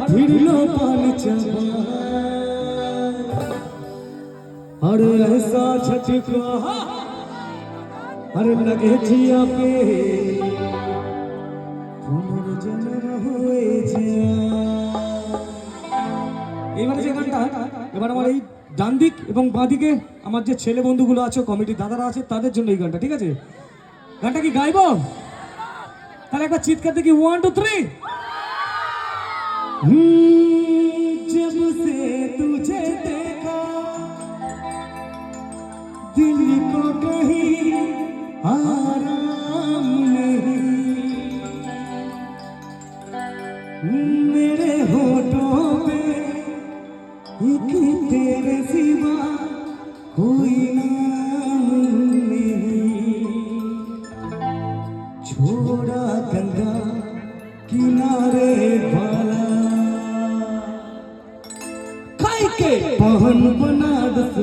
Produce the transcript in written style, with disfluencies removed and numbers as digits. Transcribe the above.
फिर लो पान चबा अरे ऐसा झटका अरे लगे जिया पे পুনর্জন্ম হয়েছে। এবারে যে গানটা এবার আমার এই ডান দিক এবং বাঁ দিকে আমার যে ছেলে বন্ধুগুলো আছে কমিটির দাদারা আছে তাদের জন্য এই গানটা, ঠিক আছে? গানটা কি গাইবো? তাহলে একবার চিৎকার দেখি 1 2 3। जब से तुझे देखा दिल को कहीं आराम नहीं, मेरे होठों पे एक तेरे सिवा कोई नाम नहीं, छोड़ा गंगा किनारे वाला खाई के पहन बना दस